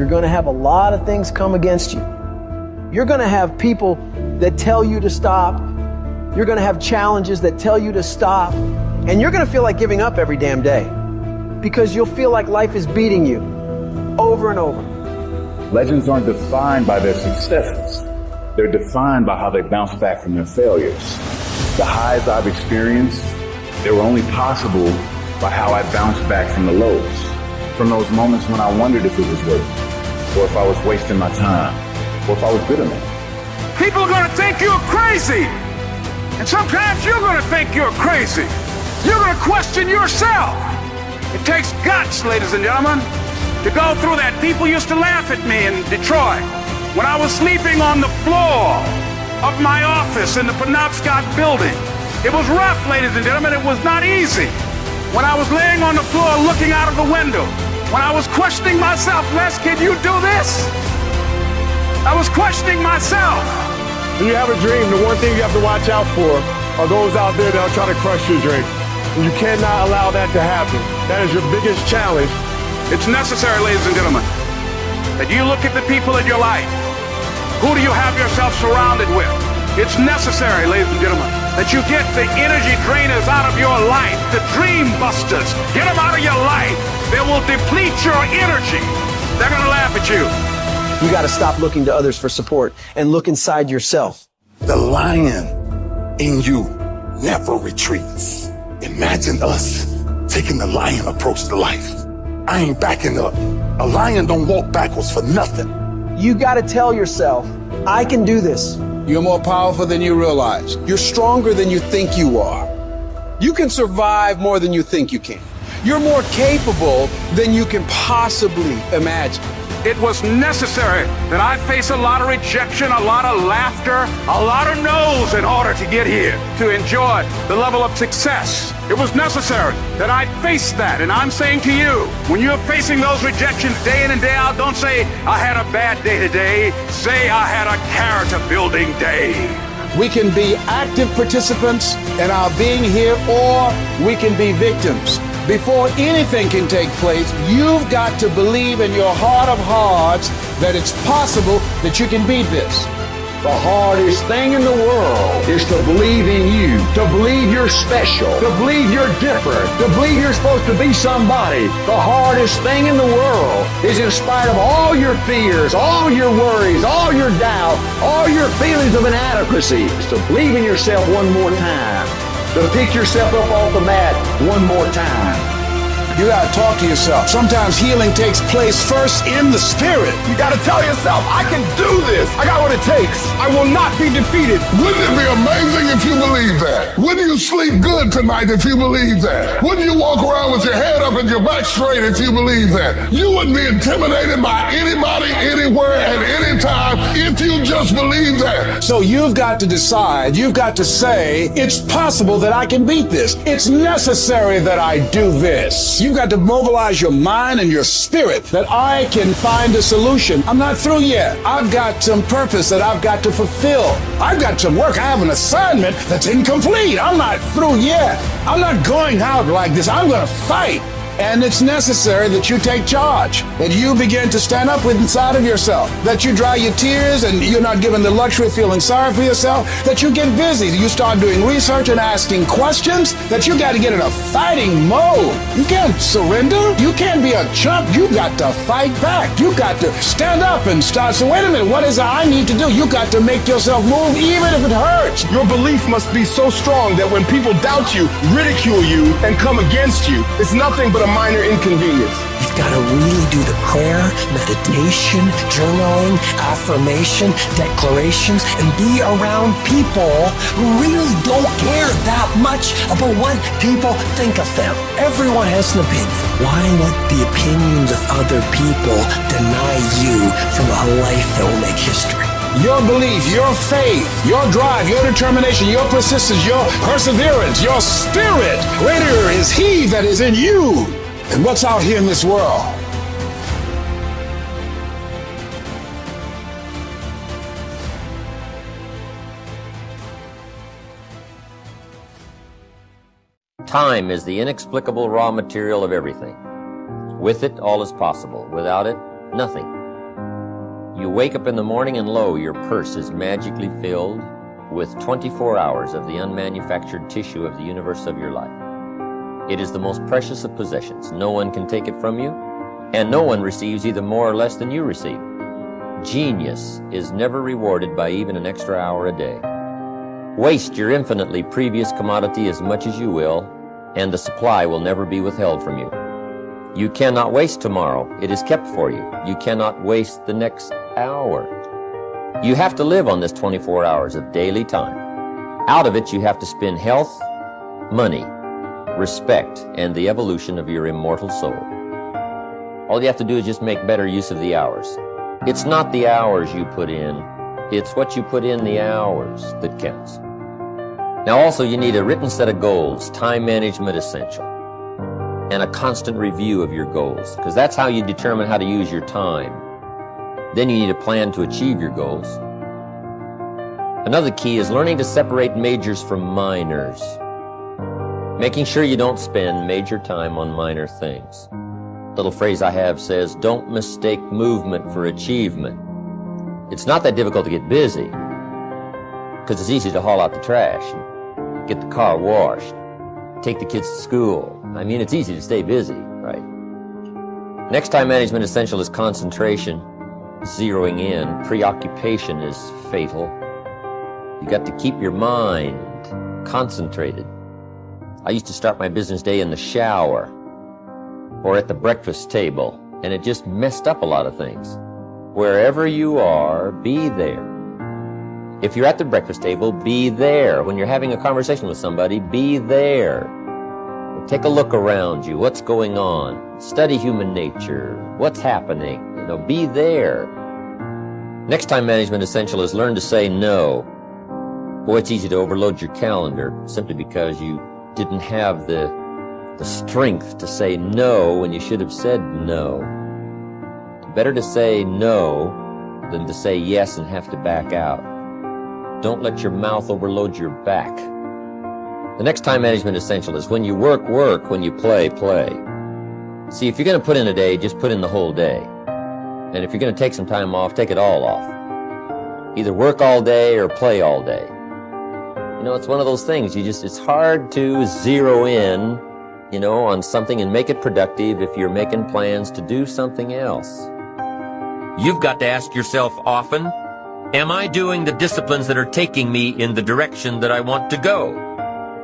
you're going to have a lot of things come against you. You're going to have people that tell you to stop. You're going to have challenges that tell you to stop. And you're going to feel like giving up every damn day because you'll feel like life is beating you over and over. Legends aren't defined by their successes. They're defined by how they bounce back from their failures. The highs I've experienced, they were only possible by how I bounced back from the lows. From those moments when I wondered if it was worth it, or if I was wasting my time, or if I was good enough. People are going to think you're crazy. And sometimes you're going to think you're crazy. You're going to question yourself. It takes guts, ladies and gentlemen, to go through that. People used to laugh at me in Detroit when I was sleeping on the floor of my office in the Penobscot building. It was rough, ladies and gentlemen. It was not easy. When I was laying on the floor looking out of the window, when I was questioning myself, Les, can you do this? I was questioning myself. When you have a dream, the one thing you have to watch out for are those out there that are trying to crush your dream. And you cannot allow that to happen. That is your biggest challenge. It's necessary, ladies and gentlemen, that you look at the people in your life. Who do you have yourself surrounded with? It's necessary, ladies and gentlemen, that you get the energy drainers out of your life, the dream busters. Get them out of your life. They will deplete your energy. They're going to laugh at you. You got to stop looking to others for support and look inside yourself. The lion in you never retreats. Imagine us taking the lion approach to life. I ain't backing up. A lion don't walk backwards for nothing. You got to tell yourself, I can do this. You're more powerful than you realize. You're stronger than you think you are. You can survive more than you think you can. You're more capable than you can possibly imagine. It was necessary that I face a lot of rejection, a lot of laughter, a lot of no's in order to get here, to enjoy the level of success. It was necessary that I face that. And I'm saying to you, when you're facing those rejections day in and day out, don't say, I had a bad day today. Say, I had a character building day. We can be active participants in our being here, or we can be victims. Before anything can take place, you've got to believe in your heart of hearts that it's possible that you can beat this. The hardest thing in the world is to believe in you, to believe you're special, to believe you're different, to believe you're supposed to be somebody. The hardest thing in the world is, in spite of all your fears, all your worries, all your doubt, all your feelings of inadequacy, is to believe in yourself one more time, to pick yourself up off the mat one more time. You gotta talk to yourself. Sometimes healing takes place first in the spirit. You gotta tell yourself, I can do this. I got what it takes. I will not be defeated. Wouldn't it be amazing if you believe that? Wouldn't you sleep good tonight if you believe that? Wouldn't you walk around with your head up and your back straight if you believe that? You wouldn't be intimidated by anybody, anywhere, at any time if you just believe that. So you've got to decide, you've got to say, it's possible that I can beat this. It's necessary that I do this. You've got to mobilize your mind and your spirit that I can find a solution. I'm not through yet. I've got some purpose that I've got to fulfill. I've got some work. I have an assignment that's incomplete. I'm not through yet. I'm not going out like this. I'm going to fight. And it's necessary that you take charge, that you begin to stand up with inside of yourself, that you dry your tears and you're not given the luxury of feeling sorry for yourself, that you get busy, you start doing research and asking questions, that you got to get in a fighting mode. You can't surrender. You can't be a chump. You got to fight back. You got to stand up and start. So wait a minute, what is it I need to do? You got to make yourself move even if it hurts. Your belief must be so strong that when people doubt you, ridicule you, and come against you, it's nothing but a minor inconvenience. You've got to really do the prayer, meditation, journaling, affirmation, declarations, and be around people who really don't care that much about what people think of them. Everyone has an opinion. Why let the opinions of other people deny you from a life that will make history? Your belief, your faith, your drive, your determination, your persistence, your perseverance, your spirit. Greater is He that is in you than what's out here in this world. Time is the inexplicable raw material of everything. With it, all is possible. Without it, nothing. You wake up in the morning and lo, your purse is magically filled with 24 hours of the unmanufactured tissue of the universe of your life. It is the most precious of possessions. No one can take it from you, and no one receives either more or less than you receive. Genius is never rewarded by even an extra hour a day. Waste your infinitely previous commodity as much as you will, and the supply will never be withheld from you. You cannot waste tomorrow. It is kept for you. You cannot waste the next hour. You have to live on this 24 hours of daily time. Out of it, you have to spend health, money, respect, and the evolution of your immortal soul. All you have to do is just make better use of the hours. It's not the hours you put in, it's what you put in the hours that counts. Now also, you need a written set of goals, time management essential, and a constant review of your goals, because that's how you determine how to use your time. Then you need a plan to achieve your goals. Another key is learning to separate majors from minors, making sure you don't spend major time on minor things. A little phrase I have says, don't mistake movement for achievement. It's not that difficult to get busy, because it's easy to haul out the trash, and get the car washed, take the kids to school. I mean, it's easy to stay busy, right? Next time management essential is concentration, zeroing in. Preoccupation is fatal. You got to keep your mind concentrated. I used to start my business day in the shower or at the breakfast table, and it just messed up a lot of things. Wherever you are, be there. If you're at the breakfast table, be there. When you're having a conversation with somebody, be there. Take a look around you. What's going on? Study human nature. What's happening? Be there. Next time management essential is learn to say no. Boy, it's easy to overload your calendar simply because you didn't have the strength to say no when you should have said no. Better to say no than to say yes and have to back out. Don't let your mouth overload your back. The next time management essential is when you work, work. When you play, play. See, if you're going to put in a day, just put in the whole day. And if you're going to take some time off, take it all off. Either work all day or play all day. It's one of those things. It's hard to zero in, on something and make it productive if you're making plans to do something else. You've got to ask yourself often, am I doing the disciplines that are taking me in the direction that I want to go?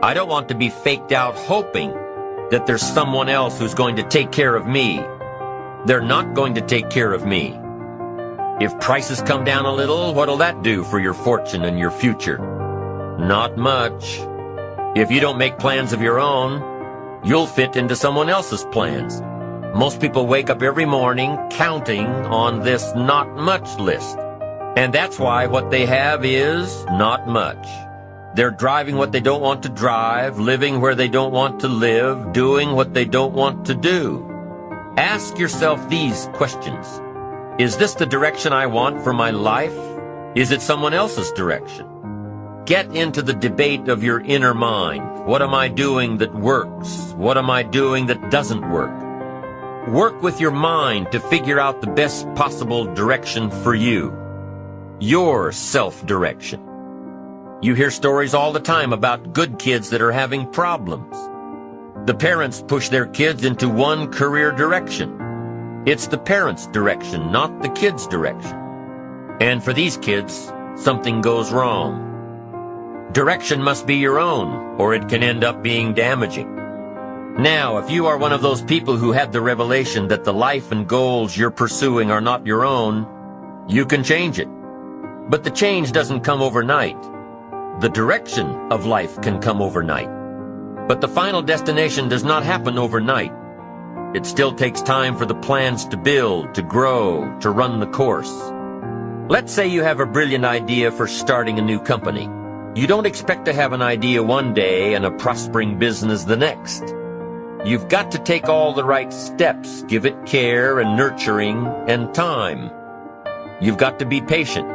I don't want to be faked out hoping that there's someone else who's going to take care of me. They're not going to take care of me. If prices come down a little, what'll that do for your fortune and your future? Not much. If you don't make plans of your own, you'll fit into someone else's plans. Most people wake up every morning counting on this not much list. And that's why what they have is not much. They're driving what they don't want to drive, living where they don't want to live, doing what they don't want to do. Ask yourself these questions. Is this the direction I want for my life? Is it someone else's direction? Get into the debate of your inner mind. What am I doing that works? What am I doing that doesn't work? Work with your mind to figure out the best possible direction for you. Your self-direction. You hear stories all the time about good kids that are having problems. The parents push their kids into one career direction. It's the parents' direction, not the kids' direction. And for these kids, something goes wrong. Direction must be your own, or it can end up being damaging. Now, if you are one of those people who had the revelation that the life and goals you're pursuing are not your own, you can change it. But the change doesn't come overnight. The direction of life can come overnight. But the final destination does not happen overnight. It still takes time for the plans to build, to grow, to run the course. Let's say you have a brilliant idea for starting a new company. You don't expect to have an idea one day and a prospering business the next. You've got to take all the right steps, give it care and nurturing and time. You've got to be patient.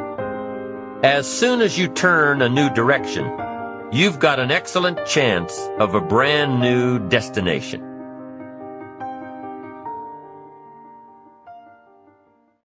As soon as you turn a new direction, you've got an excellent chance of a brand new destination.